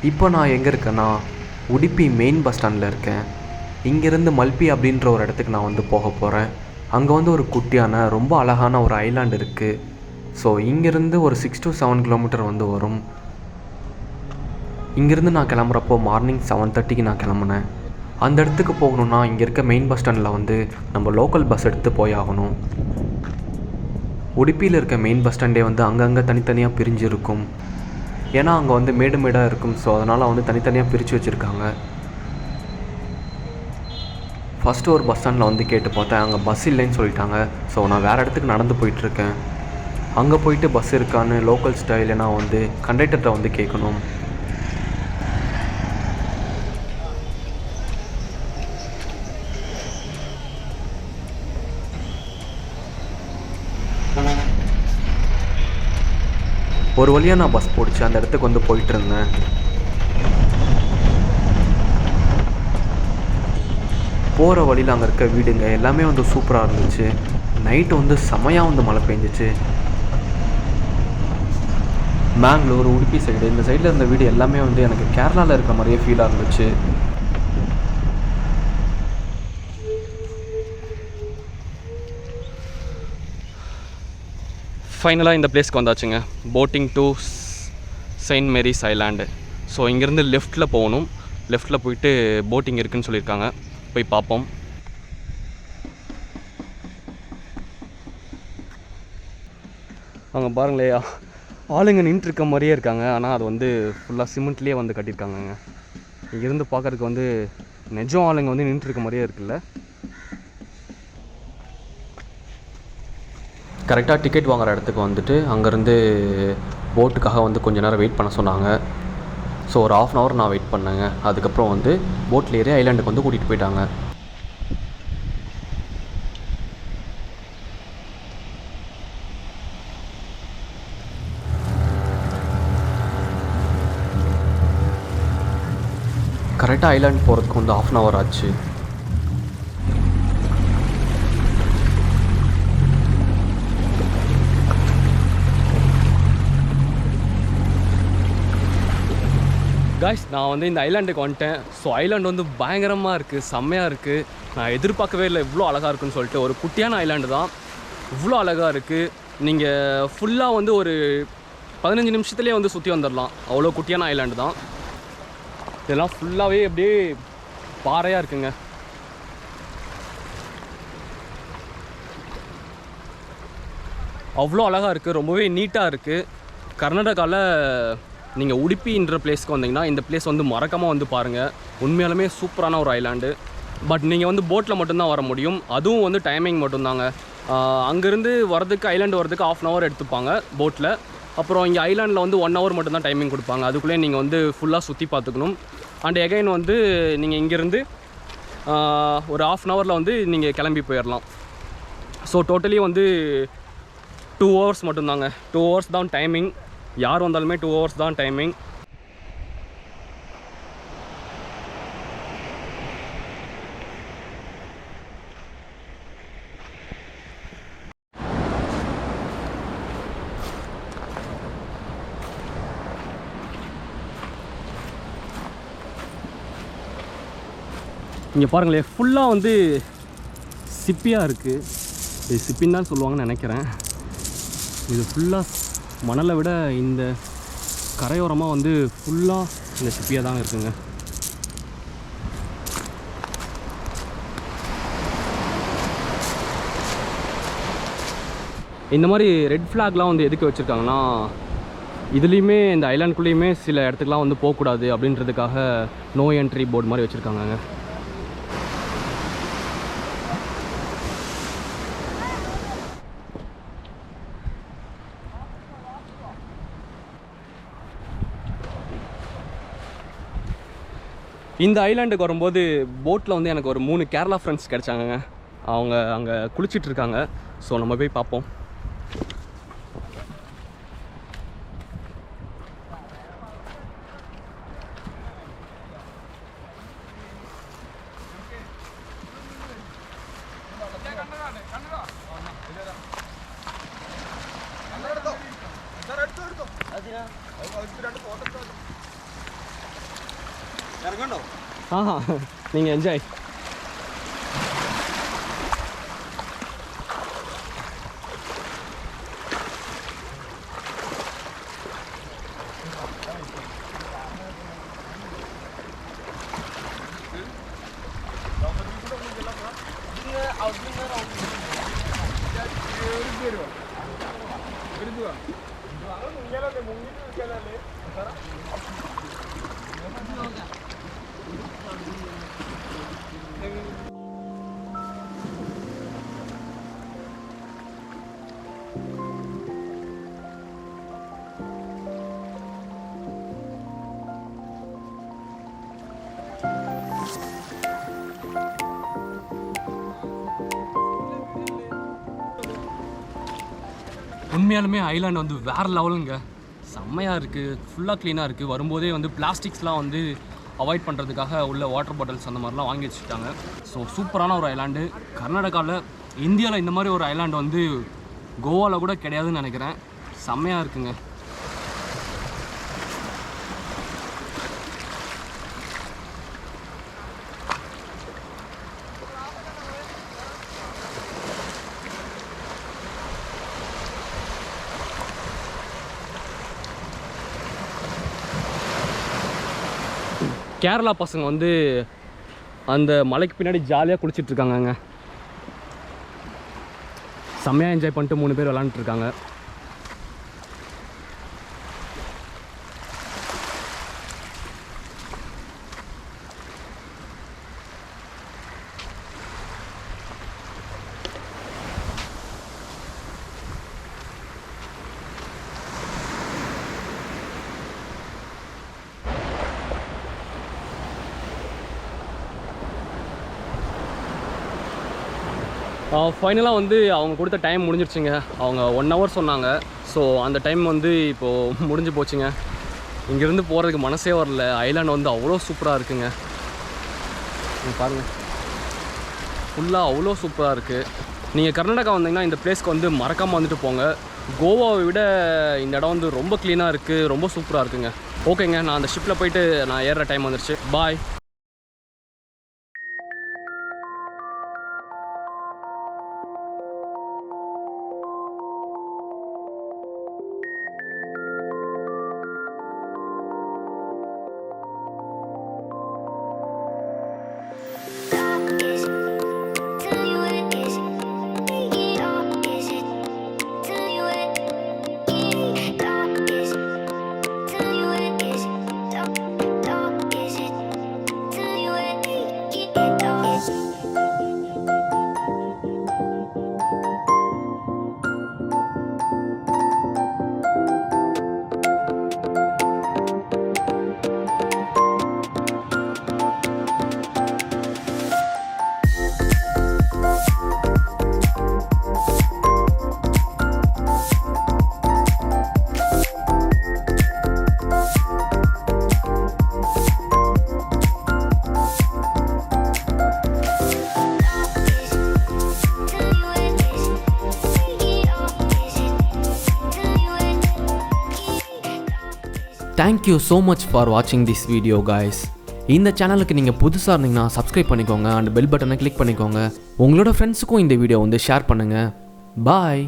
இப்போ நான் எங்கே இருக்கேன்னா உடுப்பி மெயின் பஸ் ஸ்டாண்டில் இருக்கேன். இங்கேருந்து மல்பி அப்படின்ற ஒரு இடத்துக்கு நான் வந்து போக போகிறேன். அங்கே வந்து ஒரு குட்டியான ரொம்ப அழகான ஒரு ஐலாண்ட் இருக்குது. ஸோ இங்கேருந்து ஒரு 6 to 7 கிலோமீட்டர் வந்து வரும். இங்கேருந்து நான் கிளம்புறப்போ மார்னிங் 7:30க்கு நான் கிளம்புனேன். அந்த இடத்துக்கு போகணுன்னா இங்கே இருக்க மெயின் பஸ் ஸ்டாண்டில் வந்து நம்ம லோக்கல் பஸ் எடுத்து போய் ஆகணும். உடுப்பியில் இருக்க மெயின் பஸ் ஸ்டாண்டே வந்து அங்கங்கே தனித்தனியாக பிரிஞ்சு இருக்கும். ஏன்னா அங்கே வந்து மேடு மேடாக இருக்கும். ஸோ அதனால் வந்து தனித்தனியாக பிரித்து வச்சுருக்காங்க. ஃபஸ்ட்டு ஒரு பஸ் ஸ்டாண்டில் வந்து கேட்டு பார்த்தேன், அங்கே பஸ் இல்லைன்னு சொல்லிட்டாங்க. ஸோ நான் வேறு இடத்துக்கு நடந்து போயிட்டுருக்கேன். அங்கே போயிட்டு பஸ் இருக்கான்னு லோக்கல் ஸ்டைல்னா வந்து கண்டக்டர்கிட்ட வந்து கேட்கணும். ஒரு வழியாக நான் பஸ் பிடிச்சி அந்த இடத்துக்கு வந்து போயிட்டு இருந்தேன். போகிற வழியில் அங்கே இருக்க வீடுங்க எல்லாமே வந்து சூப்பராக இருந்துச்சு. நைட்டு வந்து செமையாக வந்து மழை பெஞ்சிச்சு. மேங்களூர், உடுப்பி சைடு இந்த சைடில் இருந்த வீடு எல்லாமே வந்து எனக்கு கேரளாவில் இருக்கிற மாதிரியே ஃபீலாக இருந்துச்சு. ஃபைனலாக இந்த பிளேஸ்க்கு வந்தாச்சுங்க. Boating to Saint Mary's island. So இங்கேருந்து லெஃப்ட்டில் போகணும். லெஃப்ட்டில் போயிட்டு போட்டிங் இருக்குதுன்னு சொல்லியிருக்காங்க. போய் பார்ப்போம். அங்கே பாருங்களே, ஆளுங்க நின்றுருக்க மாதிரியே இருக்காங்க. ஆனால் அது வந்து ஃபுல்லாக சிமெண்ட்லேயே வந்து கட்டியிருக்காங்கங்க. இங்கேருந்து பார்க்குறதுக்கு வந்து நிஜம் ஆளுங்க வந்து நின்றுருக்க மாதிரியே இருக்குல்ல. கரெக்டாக டிக்கெட் வாங்குகிற இடத்துக்கு வந்துட்டு அங்கேருந்து போட்டுக்காக வந்து கொஞ்சம் நேரம் வெயிட் பண்ண சொன்னாங்க. ஸோ ஒரு 1/2 hour நான் வெயிட் பண்ணேங்க. அதுக்கப்புறம் வந்து போட்டில் ஏறி ஐலாண்டுக்கு வந்து கூட்டிகிட்டு போயிட்டாங்க. கரெக்டாக ஐலாண்ட் போகிறதுக்கு வந்து 1/2 hour ஆச்சு. காய்ஸ், நான் வந்து இந்த ஐலாண்டுக்கு வந்துட்டேன். ஸோ ஐலாண்டு வந்து பயங்கரமாக இருக்குது, செம்மையாக இருக்குது. நான் எதிர்பார்க்கவே இல்லை இவ்வளோ அழகாக இருக்குன்னு சொல்லிட்டு. ஒரு குட்டியான ஐலாண்டு தான், இவ்வளோ அழகாக இருக்குது. நீங்கள் ஃபுல்லாக வந்து ஒரு 15 நிமிஷத்துலேயே வந்து சுற்றி வந்துடலாம். அவ்வளோ குட்டியான ஐலாண்டு தான். இதெல்லாம் ஃபுல்லாகவே அப்படியே பாறையாக இருக்குங்க. அவ்வளோ அழகாக இருக்குது, ரொம்பவே நீட்டாக இருக்குது. கர்நாடகாவில் நீங்கள் உடுப்பின்ற பிளேஸ்க்கு வந்தீங்கன்னா இந்த பிளேஸ் வந்து மறக்காமல் வந்து பாருங்கள். உண்மையாலுமே சூப்பரான ஒரு ஐலாண்டு. பட் நீங்கள் வந்து போட்டில் மட்டும்தான் வர முடியும். அதுவும் வந்து டைமிங் மட்டும்தாங்க. அங்கேருந்து வரதுக்கு ஐலாண்டு வரதுக்கு 1/2 hour எடுத்துப்பாங்க போட்டில். அப்புறம் இங்கே ஐலாண்டில் வந்து 1 hour மட்டும்தான் டைமிங் கொடுப்பாங்க. அதுக்குள்ளே நீங்கள் வந்து ஃபுல்லாக சுற்றி பார்த்துக்கணும். அண்ட் எகைன் வந்து நீங்கள் இங்கேருந்து ஒரு 1/2 hour வந்து நீங்கள் கிளம்பி போயிடலாம். ஸோ டோட்டலி வந்து 2 hours மட்டும்தாங்க. 2 hours தான் டைமிங். யார் வந்தாலுமே 2 hours தான் டைமிங். இங்கே பாருங்களேன், ஃபுல்லாக வந்து சிப்பியாக இருக்குது. இது சிப்பின்னு தான் சொல்லுவாங்கன்னு நினைக்கிறேன். இது ஃபுல்லாக மணலை விட இந்த கரையோரமாக வந்து ஃபுல்லாக இந்த சிப்பியாக தான் இருக்குங்க. இந்த மாதிரி ரெட் ஃப்ளாக்லாம் வந்து எதுக்கு வச்சுருக்காங்கன்னா, இதுலேயுமே இந்த ஐலாண்டுக்குள்ளேயுமே சில இடத்துக்குலாம் வந்து போகக்கூடாது அப்படின்றதுக்காக நோ என்ட்ரி போர்டு மாதிரி வச்சுருக்காங்க. இந்த ஐலாண்டுக்கு வரும்போது போட்டில் வந்து எனக்கு ஒரு 3 கேரளா ஃப்ரெண்ட்ஸ் கிடச்சாங்க. அவங்க அங்கே குளிச்சிட்ருக்காங்க. ஸோ நம்ம போய் பார்ப்போம். நீங்கள் என்ஜாய். உண்மையாலுமே ஐலாண்ட் வந்து வேறு லெவலுங்க. செம்மையாக இருக்குது, ஃபுல்லாக க்ளீனாக இருக்குது. வரும்போதே வந்து பிளாஸ்டிக்ஸ்லாம் வந்து அவாய்ட் பண்ணுறதுக்காக உள்ள வாட்டர் பாட்டில்ஸ் அந்த மாதிரிலாம் வாங்கி வச்சுட்டாங்க. ஸோ சூப்பரான ஒரு ஐலாண்டு. கர்நாடகாவில், இந்தியாவில் இந்த மாதிரி ஒரு ஐலாண்டு வந்து கோவாவில் கூட கிடையாதுன்னு நினைக்கிறேன். செம்மையாக இருக்குங்க. கேரளா பசங்க வந்து அந்த மலைக்கு பின்னாடி ஜாலியாக குளிச்சிட்ருக்காங்கங்க. செம்மையாக என்ஜாய் பண்ணிட்டு 3 பேர் விளாண்டுட்ருக்காங்க. ஃபைனலாக வந்து அவங்க கொடுத்த டைம் முடிஞ்சிருச்சுங்க. அவங்க 1 hour சொன்னாங்க. ஸோ அந்த டைம் வந்து இப்போது முடிஞ்சு போச்சுங்க. இங்கேருந்து போகிறதுக்கு மனசே வரல. ஐலாண்ட் வந்து அவ்வளோ சூப்பராக இருக்குங்க. நீங்கள் பாருங்கள், ஃபுல்லாக அவ்வளோ சூப்பராக இருக்குது. நீங்கள் கர்நாடகா வந்தீங்கன்னா இந்த பிளேஸ்க்கு வந்து மறக்காமல் வந்துட்டு போங்க. கோவாவை விட இந்த இடம் வந்து ரொம்ப க்ளீனாக இருக்குது, ரொம்ப சூப்பராக இருக்குங்க. ஓகேங்க, நான் அந்த ஷிப்பில் போயிட்டு நான் ஏறுற டைம் வந்துருச்சு. பாய். தேங்க்யூ ஸோ மச் ஃபார் வாட்சிங் திஸ் வீடியோ காய்ஸ். இந்த சேனலுக்கு நீங்கள் புதுசாக இருந்தீங்கன்னா சப்ஸ்கிரைப் பண்ணிக்கோங்க அண்ட் பெல் பட்டனை கிளிக் பண்ணிக்கோங்க. உங்களோட ஃப்ரெண்ட்ஸுக்கும் இந்த வீடியோ வந்து ஷேர் பண்ணுங்கள். பாய்.